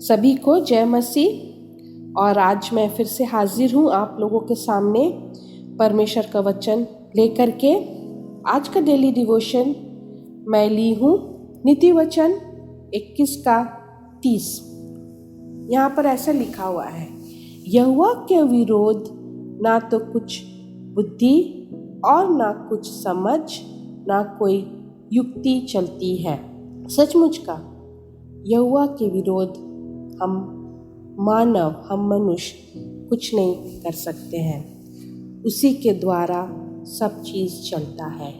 सभी को जय मसीह। और आज मैं फिर से हाजिर हूँ आप लोगों के सामने परमेश्वर का वचन लेकर के। आज का डेली डिवोशन मैं ली हूँ नीति वचन 21 का 30। यहाँ पर ऐसा लिखा हुआ है, यहोवा के विरोध ना तो कुछ बुद्धि और ना कुछ समझ, ना कोई युक्ति चलती है। सचमुच का यहोवा के विरोध हम मानव, हम मनुष्य कुछ नहीं कर सकते हैं। उसी के द्वारा सब चीज़ चलता है।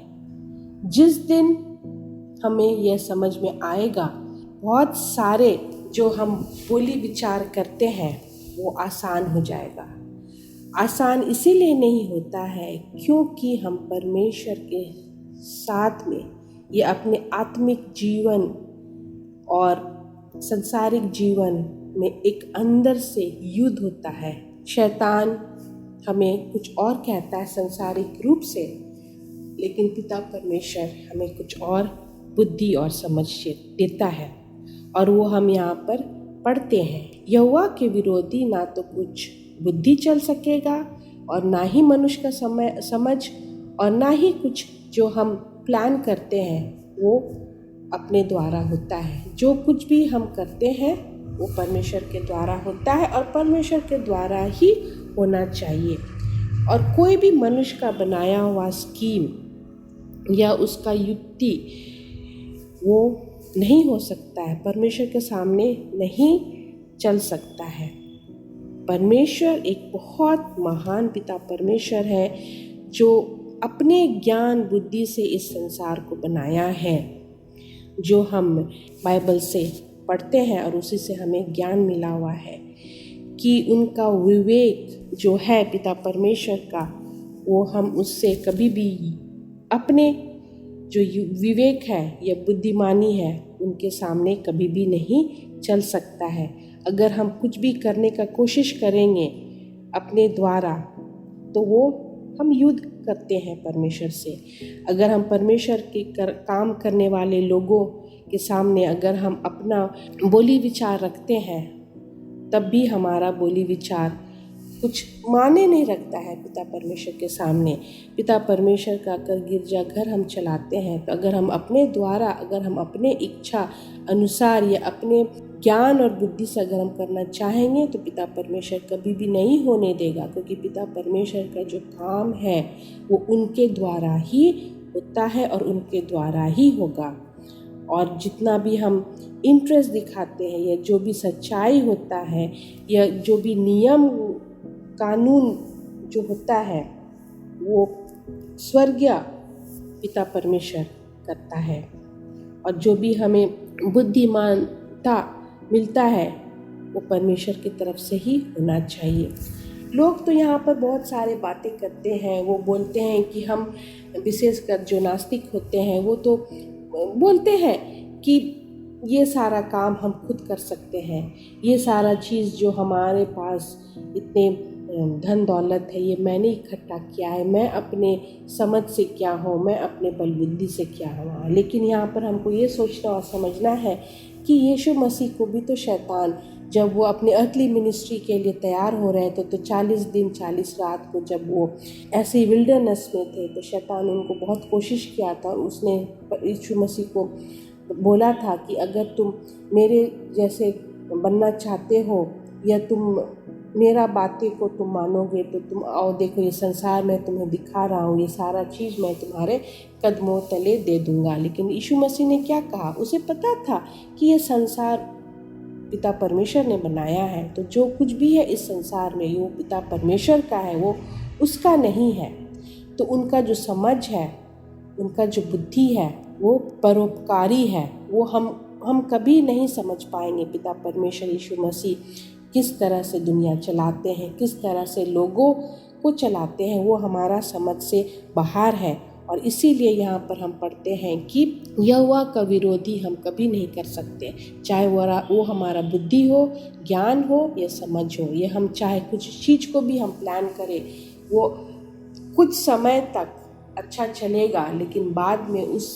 जिस दिन हमें यह समझ में आएगा, बहुत सारे जो हम बोली विचार करते हैं वो आसान हो जाएगा। आसान इसीलिए नहीं होता है क्योंकि हम परमेश्वर के साथ में ये अपने आत्मिक जीवन और संसारिक जीवन में एक अंदर से युद्ध होता है। शैतान हमें कुछ और कहता है संसारिक रूप से, लेकिन पिता परमेश्वर हमें कुछ और बुद्धि और समझ देता है। और वो हम यहाँ पर पढ़ते हैं, यहोवा के विरोधी ना तो कुछ बुद्धि चल सकेगा और ना ही मनुष्य का समझ और ना ही कुछ जो हम प्लान करते हैं वो अपने द्वारा होता है। जो कुछ भी हम करते हैं वो परमेश्वर के द्वारा होता है और परमेश्वर के द्वारा ही होना चाहिए। और कोई भी मनुष्य का बनाया हुआ स्कीम या उसका युक्ति वो नहीं हो सकता है, परमेश्वर के सामने नहीं चल सकता है। परमेश्वर एक बहुत महान पिता परमेश्वर है जो अपने ज्ञान बुद्धि से इस संसार को बनाया है, जो हम बाइबल से पढ़ते हैं और उसी से हमें ज्ञान मिला हुआ है कि उनका विवेक जो है पिता परमेश्वर का, वो हम उससे कभी भी अपने जो विवेक है या बुद्धिमानी है उनके सामने कभी भी नहीं चल सकता है। अगर हम कुछ भी करने का कोशिश करेंगे अपने द्वारा तो वो हम युद्ध करते हैं परमेश्वर से। अगर हम परमेश्वर के काम करने वाले लोगों के सामने अगर हम अपना बोली विचार रखते हैं तब भी हमारा बोली विचार कुछ माने नहीं रखता है पिता परमेश्वर के सामने। पिता परमेश्वर का अगर गिरजाघर हम चलाते हैं तो अगर हम अपने द्वारा, अगर हम अपने इच्छा अनुसार या अपने ज्ञान और बुद्धि से अगर हम करना चाहेंगे तो पिता परमेश्वर कभी भी नहीं होने देगा, क्योंकि पिता परमेश्वर का जो काम है वो उनके द्वारा ही होता है और उनके द्वारा ही होगा। और जितना भी हम इंटरेस्ट दिखाते हैं या जो भी सच्चाई होता है या जो भी नियम कानून जो होता है वो स्वर्गीय पिता परमेश्वर करता है। और जो भी हमें बुद्धिमानता मिलता है वो परमेश्वर की तरफ से ही होना चाहिए। लोग तो यहाँ पर बहुत सारे बातें करते हैं, वो बोलते हैं कि हम विशेषकर जो नास्तिक होते हैं वो तो बोलते हैं कि ये सारा काम हम खुद कर सकते हैं, ये सारा चीज़ जो हमारे पास इतने धन दौलत है ये मैंने इकट्ठा किया है, मैं अपने समझ से क्या हूँ, मैं अपने बल बुद्धि से क्या हूँ। लेकिन यहाँ पर हमको ये सोचना और समझना है कि यीशु मसीह को भी तो शैतान जब वो अपने अर्थली मिनिस्ट्री के लिए तैयार हो रहे थे तो 40 दिन 40 रात को जब वो ऐसे विल्डरनेस में थे तो शैतान उनको बहुत कोशिश किया था और उसने यीशु मसीह को बोला था कि अगर तुम मेरे जैसे बनना चाहते हो या तुम मेरा बातें को तुम मानोगे तो तुम आओ, देखो ये संसार मैं तुम्हें दिखा रहा हूँ, ये सारा चीज़ मैं तुम्हारे कदमों तले दे दूँगा। लेकिन यीशु मसीह ने क्या कहा, उसे पता था कि ये संसार पिता परमेश्वर ने बनाया है, तो जो कुछ भी है इस संसार में वो पिता परमेश्वर का है, वो उसका नहीं है। तो उनका जो समझ है, उनका जो बुद्धि है वो परोपकारी है। वो हम कभी नहीं समझ पाएंगे पिता परमेश्वर यीशु मसीह किस तरह से दुनिया चलाते हैं, किस तरह से लोगों को चलाते हैं, वो हमारा समझ से बाहर है। और इसीलिए यहाँ पर हम पढ़ते हैं कि यहोवा का विरोधी हम कभी नहीं कर सकते, चाहे वो हमारा बुद्धि हो, ज्ञान हो या समझ हो। ये हम चाहे कुछ चीज़ को भी हम प्लान करें वो कुछ समय तक अच्छा चलेगा, लेकिन बाद में उस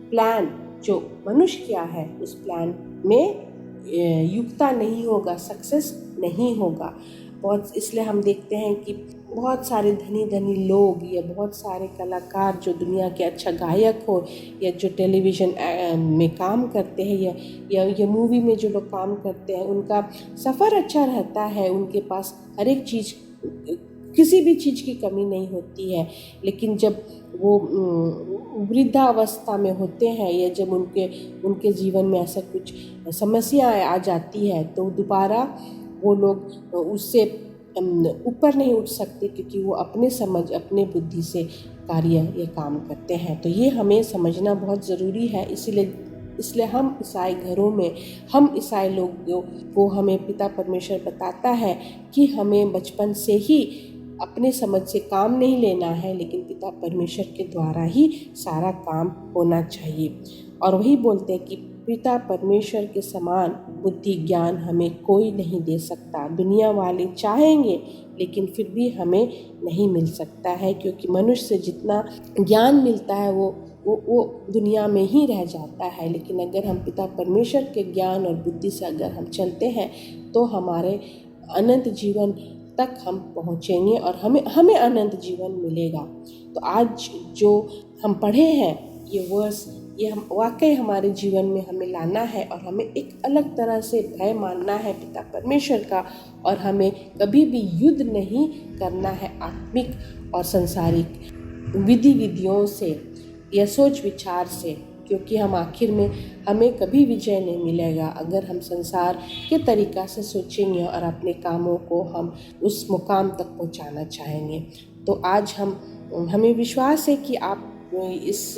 प्लान जो मनुष्य किया है उस प्लान में युक्ता नहीं होगा, सक्सेस नहीं होगा। बहुत इसलिए हम देखते हैं कि बहुत सारे धनी धनी लोग या बहुत सारे कलाकार जो दुनिया के अच्छा गायक हो या जो टेलीविज़न में काम करते हैं या मूवी में जो लोग काम करते हैं, उनका सफ़र अच्छा रहता है, उनके पास हर एक चीज़, किसी भी चीज़ की कमी नहीं होती है। लेकिन जब वो वृद्धावस्था में होते हैं या जब उनके जीवन में ऐसा कुछ समस्याएं आ जाती है तो दोबारा वो लोग उससे ऊपर नहीं उठ सकते, क्योंकि वो अपने समझ, अपने बुद्धि से कार्य या काम करते हैं। तो ये हमें समझना बहुत ज़रूरी है। इसलिए हम ईसाई घरों में, हम ईसाई लोगों को हमें पिता परमेश्वर बताता है कि हमें बचपन से ही अपने समझ से काम नहीं लेना है, लेकिन पिता परमेश्वर के द्वारा ही सारा काम होना चाहिए। और वही बोलते हैं कि पिता परमेश्वर के समान बुद्धि ज्ञान हमें कोई नहीं दे सकता। दुनिया वाले चाहेंगे लेकिन फिर भी हमें नहीं मिल सकता है, क्योंकि मनुष्य से जितना ज्ञान मिलता है वो दुनिया में ही रह जाता है। लेकिन अगर हम पिता परमेश्वर के ज्ञान और बुद्धि से अगर हम चलते हैं तो हमारे अनंत जीवन तक हम पहुँचेंगे और हमें अनंत जीवन मिलेगा। तो आज जो हम पढ़े हैं ये वर्स, ये हम वाकई हमारे जीवन में हमें लाना है और हमें एक अलग तरह से भय मानना है पिता परमेश्वर का, और हमें कभी भी युद्ध नहीं करना है आत्मिक और संसारिक विधियों से या सोच विचार से, क्योंकि हम आखिर में हमें कभी विजय नहीं मिलेगा अगर हम संसार के तरीक़ा से सोचेंगे और अपने कामों को हम उस मुकाम तक पहुंचाना चाहेंगे। तो आज हमें विश्वास है कि आप इस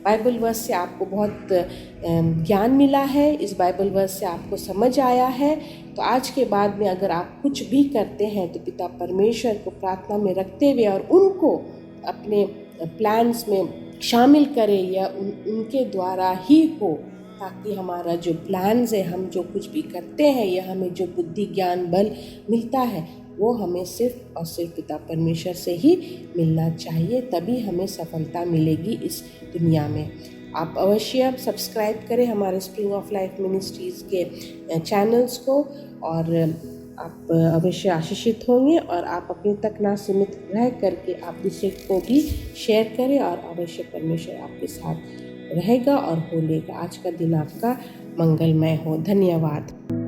बाइबल वर्स से आपको बहुत ज्ञान मिला है, इस बाइबल वर्स से आपको समझ आया है। तो आज के बाद में अगर आप कुछ भी करते हैं तो पिता परमेश्वर को प्रार्थना में रखते हुए और उनको अपने प्लान्स में शामिल करें या उनके द्वारा ही हो, ताकि हमारा जो प्लान्स है, हम जो कुछ भी करते हैं या हमें जो बुद्धि ज्ञान बल मिलता है वो हमें सिर्फ और सिर्फ पिता परमेश्वर से ही मिलना चाहिए। तभी हमें सफलता मिलेगी इस दुनिया में। आप अवश्य सब्सक्राइब करें हमारे स्प्रिंग ऑफ लाइफ मिनिस्ट्रीज़ के चैनल्स को, और आप अवश्य आशीषित होंगे और आप अपने तक ना सीमित रह करके आप दूसरे को भी शेयर करें, और अवश्य परमेश्वर आपके साथ रहेगा और हो लेगा। आज का दिन आपका मंगलमय हो। धन्यवाद।